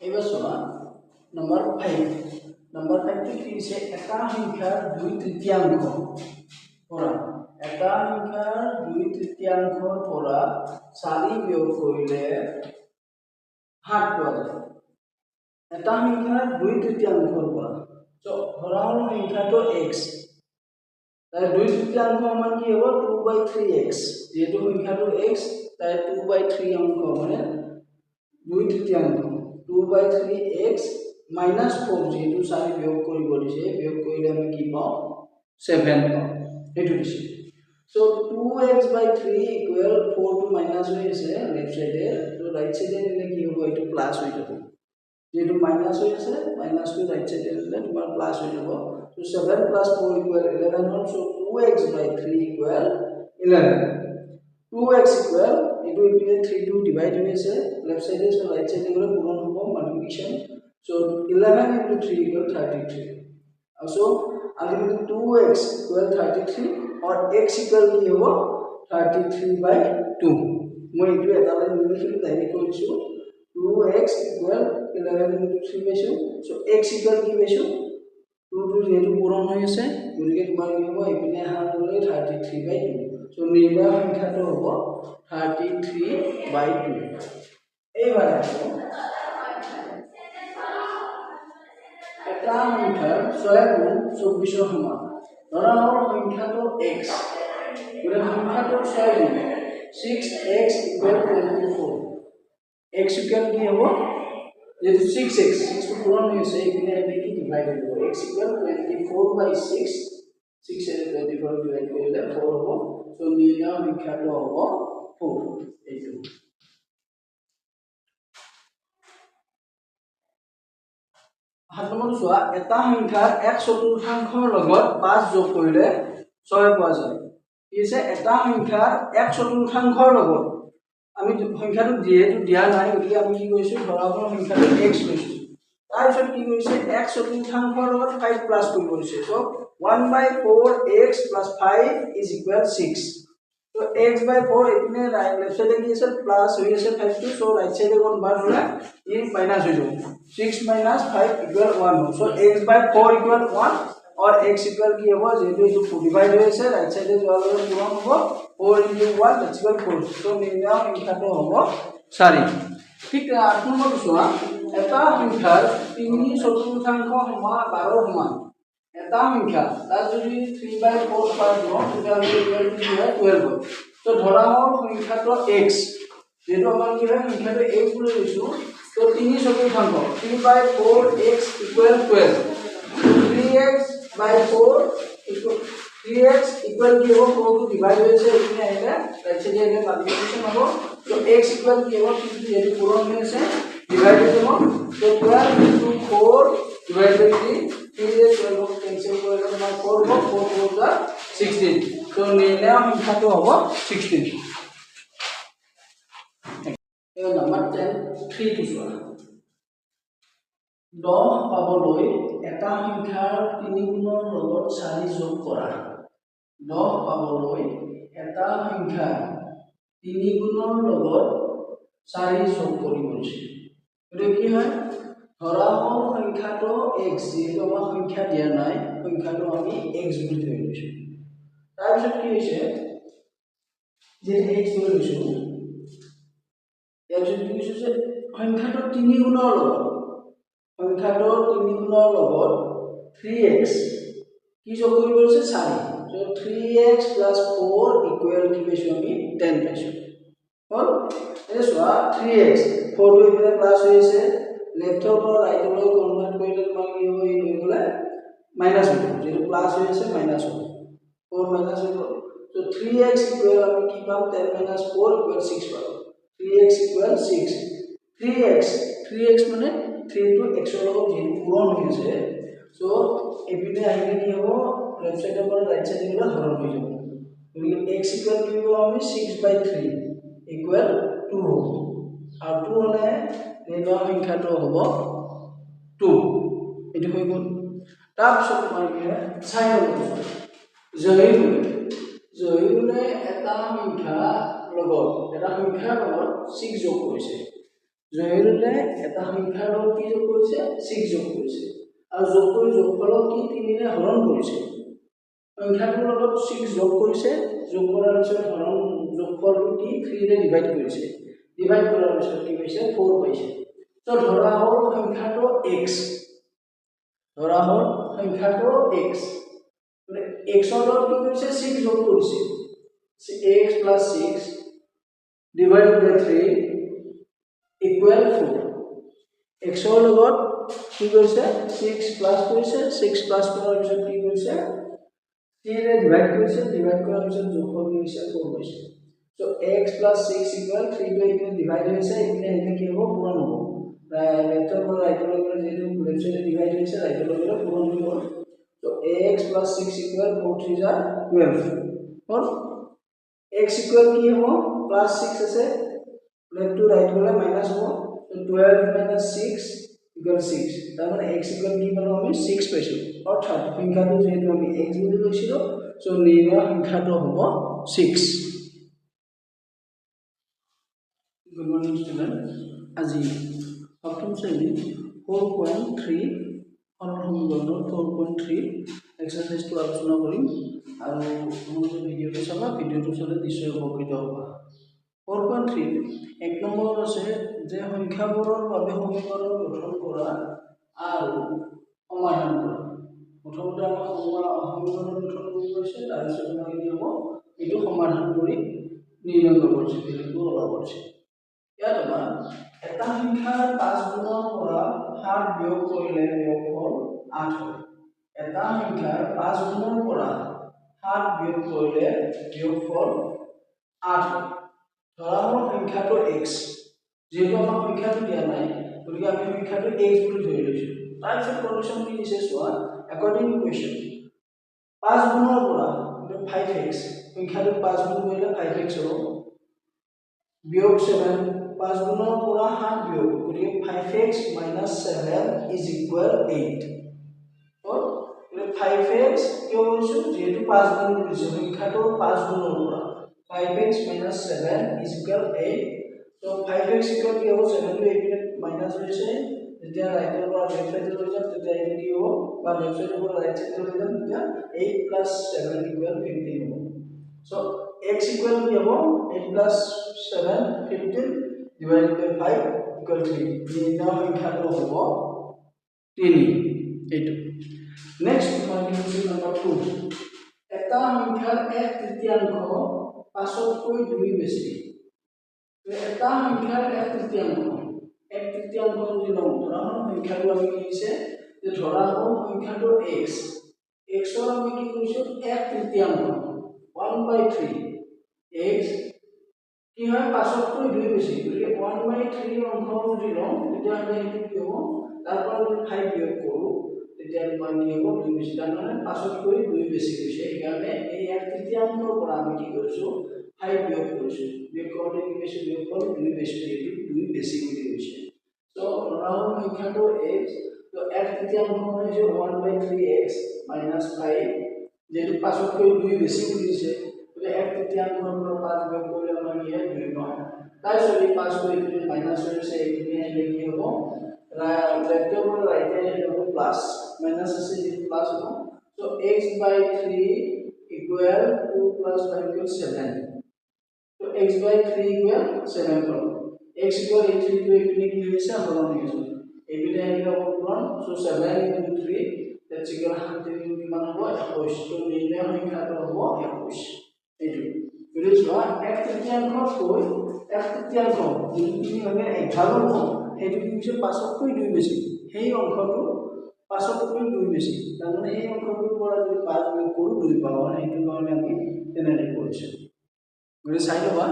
এইবাৰ চোৱা number 5 number 5 টো কি হৈছে এটা সংখ্যাৰ 2/3 পৰা এটা সংখ্যাৰ 2/3 পৰা 4 বিয়োগ কৰিলে 7 পোৱা যায় এটা সংখ্যাৰ 2/3 পৰা তো ধৰা হল সংখ্যাটো x তাই 2/3 সমান কি হ'ব 2/3x যেটো সংখ্যাটো x তাই 2/3 অংক মানে 2/3 2/3x minus 4 যেটো 4 বিয়োগ কৰিব দিছে বিয়োগ কৰিলে আমি কি পাওঁ 7 পাওঁ এটো দিছে so 2x/3 equal 4 to minus হৈ আছে লেফট সাইডে তো রাইট সাইডে নিলে কি হ'ব এটো প্লাস হৈ যাব যেটো মাইনাস হৈ আছে মাইনাস টু রাইট সাইডে নিলে তোমাৰ প্লাস হৈ যাব so 7 plus 4 equal 11 হ'ল so 2x/3 equal 11 2x equal etu ipine 3 to divide হৈ আছে left side so right side gole পূৰণ হ'ব multiplication so 11 into 3 equal 33 also ultimately 2x equal 33 or x equal কি হ'ব 33/2 মই এটো এটা লাইন লিখিলো ডাইৰেক্ট কৰিছো 2x equal 11 into 3 পাইছো so x equal কি পাইছো 2 to যেটো পূৰণ হৈ আছে গতিকে তোমাৰ কি হ'ব ইপিনে হাত হ'লে 33/2 so নিৰ্ণয় সংখ্যাটো হ'ব 33/2 এইবাৰ এটা সংখ্যাৰ 6 গুণ 24 সমান ধৰা হ'ল সংখ্যাটো x গতিকে সংখ্যাটো 6 গুণ 6x equal 24 x equal কি হ'ব যেটো 6x 6 টো পূৰণ হৈ আছে ইপিনে আমি কি ডিভাইড কৰিব x equal 24/6 6 এৰ 24 ডিভাইড কৰিলে 4 হ'ব so নিৰ্ণয় সংখ্যাটো হ'ব 4 এইটো হাত নম্বৰ চোৱা এটা সংখ্যাৰ 1/4 লগত 5 যোগ কৰিলে 6 পোৱা যায় কি আছে এটা সংখ্যাৰ 1/4 লগত আমি সংখ্যাটো যেহেতু দিয়া নাই গতিকে আমি কি কৰিছো ধৰা হল সংখ্যাটো x লৈছো তাৰ পিছত কি কৰিছে 1/4 লগত 5 প্লাস কৰিব দিছে so 1/4x plus 5 is equal 6 so x/4 ইপিনে রাইট লেফট সাইডে কি আছে প্লাস হৈ আছে 5 টো so রাইট সাইডে কনভার্ট হলে ই মাইনাস হৈ যাব 6 minus 5 equal 1 so x/4 equal 1 और x equal কি হ'ব যেটো এটো ডিভাইড হৈ আছে রাইট সাইডে যোৱাৰ লগে পূৰণ হ'ব 4 into 1 that's equal 4 so নিৰ্ণয় সংখ্যাটো হ'ব 4 ঠিক 8 নম্বৰ চোৱা এটা সংখ্যাৰ 3/4 সমান 12 সমান এটা সংখ্যা তার যদি 3/4 পাই ন তেতিয়াহলে ইকুয়াল কি হয় 12 তো ধৰা হল সংখ্যাটো x যেটো আমাৰ কি হয় সংখ্যাটো x বুলি লৈছো তো 3/4 3/4x equal 12 3x/4 equal 3x equal কি হ'ব 4 to divide হৈ আছে এখানে আহিলে রাইট সাইডে আহিলে মাল্টিপ্লিকেশন হ'ব তো x equal কি হ'ব যেটো পূৰণ হৈ আছে ডিভাইড হৈ যাব তো 12 into 4 divided by 3 3 এর 12 कैंसिल কৰিলে তোমাৰ 4 হ'ব 4 4 যা 16 তো নিৰ্ণয় সংখ্যাটো হ'ব 16 এই নম্বৰ 10 3 টো চোৱা 10 পাবলৈ এটা সংখ্যাৰ 3 গুণৰ লগত 4 যোগ কৰা 10 পাবলৈ এটা সংখ্যাৰ 3 গুণৰ লগত 4 যোগ কৰিব দিছে এটো কি হয় ধৰা হল সংখ্যাটো x যেটো আমাৰ সংখ্যা দিয়া নাই সংখ্যাটো আমি x বুলি ধৰি লৈছো তাৰ পিছত কি হৈছে যে x ধৰি লৈছো ইয়াৰ পিছত কি হৈছে যে সংখ্যাটো 3 গুণৰ লগত সংখ্যাটো 3 গুণৰ লগত 3x কি যোগ কৰিব আছে 4 so 3x plus 4 equal কি পাইছো আমি 10 পাইছো হল এটা চোৱা 3x 4 টো ইফালে প্লাস হৈ আছে লেফটৰ পৰা ৰাইটলৈ কনভাৰ্ট কৰিলে তোমাৰ কি হ'ব এই হৈ গলে মাইনাস হ'ব যেটো প্লাস হৈ আছে মাইনাস হ'ব 4 মাইনাস হ'ব so 3x equal আমি কি পাম 10 minus 4 equal 6 পাম 3x equal 6 3x মানে 3 to x ৰ লগত যেটো পূৰণ হৈ আছে so এপিনে আহিলে কি হ'ব লেফট সাইডৰ পৰা ৰাইট সাইডে গলে হৰণ হৈ যাব গতিকে x equal কি হ'ব আমি 6/3 equal 2 হ'ব আৰু 2 হলে নিৰ্ণয় সংখ্যাটো হ'ব 2 এটো হৈ গ'ল তাৰ পিছত তোমাৰ কি হয় 4 নম্বৰ জহিৰুনে এটা সংখ্যাৰ লগত 6 যোগ কৰিছে জহিৰুলে এটা সংখ্যাৰ লগত কি যোগ কৰিছে 6 যোগ কৰিছে আৰু যোগ কৰি যোগফলক কি 3 ৰে হৰণ কৰিছে সংখ্যাটোৰ লগত 6 যোগ কৰিছে যোগ কৰাৰ পিছত হৰণ যোগফলটো কি 3 ৰে ডিভাইড কৰিছে ডিভাইড কৰাৰ পিছত কি পাইছে 4 পাইছে তো ধৰা হ'ল সংখ্যাটো x ধৰা হ'ল সংখ্যাটো x মানে x ৰ লগত কি কৰিছে 6 যোগ কৰিছে x + 6 divided by 3 equal 4 x ৰ লগত কি কৰিছে 6 প্লাস কৰিছে 6 প্লাস কৰাৰ পিছত কি কৰিছে 3 ৰে ডিভাইড কৰিছে ডিভাইড কৰাৰ পিছত যোগফল কি হৈছে 4 হৈছে so x + 6 equal 3 টো ইপিনে ডিভাইড হৈছে ইপিনে ইপিনে কি হ'ব পূৰণ হ'ব লেফটৰ পৰা ৰাইটলৈ গ'লে যেটো লেফট সাইডে ডিভাইড হৈছে ৰাইটলৈ গ'লে পূৰণ হ'ব so x + 6 equal 4 3 * 12 হ'ল x equal কি হ'ব +6 আছে left to right গ'লে মাইনাস হ'ব so 12 - 6 = 6 তাৰ মানে x equal কি পালো আমি 6 পাইছো অৰ্থাৎ সংখ্যাটো যেটো আমি x বুলি লৈছিলো so নিৰ্ণয় সংখ্যাটো হ'ব 6 Good morning student আজি সপ্তম শ্ৰেণী 4.3 সৰল সমীকৰণৰ 4.3 এক্সাৰসাইজটো আলোচনা কৰিম আৰু তোমালোকে ভিডিঅটো চাবা ভিডিঅটো চালে নিশ্চয় উপকৃত হ'বা 4.3 এক নম্বৰ আছে যে সংখ্যাবোৰৰ বাবে সমীকৰণ গঠন কৰা আৰু সমাধান কৰা প্ৰথমতে আমাৰ সমীকৰণ গঠন কৰি আছে তাৰ পিছত আমাৰ কি হ'ব এইটো সমাধান কৰি নিৰ্ণয় কৰিব আছে এইটো ওলাব আছে ইয়াত আমাৰ এটা সংখ্যাৰ 5 গুণৰ পৰা 7 বিয়োগ কৰিলে বিয়োগফল 8 হয় এটা সংখ্যাৰ 5 গুণৰ পৰা 7 বিয়োগ কৰিলে বিয়োগফল 8 হয় ধৰা হ'ল সংখ্যাটো x যেটো আমাৰ সংখ্যাটো দিয়া নাই গতিকে আমি সংখ্যাটো x বুলি ধৰি লৈছো তাৰ পিছত কন্ডিশন কি দিছে চোৱা according to question 5 গুণৰ পৰা 5x সংখ্যাটো 5 গুণ কৰিলে 5x হ'ব বিয়োগ 7 5 গুণৰ পৰা 7 বিয়োগ গতিকে 5x - 7 = 8 তো 5x কিয় কৰিছো যেহেতু 5 গুণ কৰিছো সংখ্যাটো 5 গুণৰ পৰা 5x - 7 = 8 so 5x equal কি হ'ব 7 টো এইপিনে মাইনাস হৈছে যেতিয়া ৰাইটৰ পৰা লেফট সাইডে লৈ যাম তেতিয়া এইটো কি হ'ব বা লেফট সাইডৰ পৰা ৰাইট সাইডে লৈ যাম তেতিয়া 8 + 7 = 15 হ'ব so x equal কি হ'ব 8 + 7 15 divided by 5 equal 3 নিৰ্ণয় সংখ্যাটো হ'ব 3 এইটো নেক্সট কন্ডিশন নম্বৰ 2 এটা সংখ্যাৰ 1/3 5তকৈ 2 বেছি এটা সংখ্যাৰ 1/3 যদি লওঁ ধৰা সংখ্যাটো আমি কি দিছে যে ধৰা হ'ল সংখ্যাটো x x ৰ আমি কি কৰিছো 1/3 1/3 x কি হয় 5তকৈ 2 বেছি গতিকে 1/3 অংশ যদি লওঁ তেতিয়া আমি এইটো কি হ'ব তাৰ পৰা যদি 5 বিয়োগ কৰো তেতিয়া আমাৰ কি হ'ব 2 বেছি তাৰ মানে 5তকৈ 2 বেছি হৈছে সেইকাৰণে এই 1/3 পৰা আমি কি কৰিছো 5 বিয়োগ কৰিছো বিয়োগ কৰোঁতে কি পাইছো বিয়োগফল 2 বেছি এইটো 2 বেছি বুলি কৈছে তো ধৰা হ'ল সংখ্যাটো x তো 1/3 মানে যে 1/3x - 5 যেটো 5তকৈ 2 বেছি বুলি দিছে গতিকে 1/3 পৰা 5 বিয়োগ কৰিলে আমাৰ কি হয় 2 পাম তাই সৰি 5 কৰি ইপিনে মাইনাস হৈছে ইপিনে আহিলে কি হ'ব লেফটৰ পৰা ৰাইটে আহিলে হ'ব প্লাস মাইনাস আছে যেটো প্লাস হ'ব so x/3 = 2 + 5 = 7 तो x/3 = 7 পালো x = 3 to ইপিনে কি হৈছে হৰণ হৈছে ইপিনে আহিলে হ'ব পূৰণ so 7 * 3 that's equal 100 কিমান হ'ব 21 তো নিৰ্ণয় সংখ্যাটো হ'ব 21 এইটো বুজিছো 1/3 কৈ 1/3 যিখিনি মানে 11 হ'ব সেইটো কি হৈছে 5তকৈ 2 বেছি সেই অংশটো 5তকৈ 2 বেছি তাৰ মানে এই অংশটোৰ পৰা যদি 5 বিয়োগ কৰো 2 পাওঁ সেইটো কাৰণে আমি তেনেকৈ কৰিছো গতিকে চাই লবা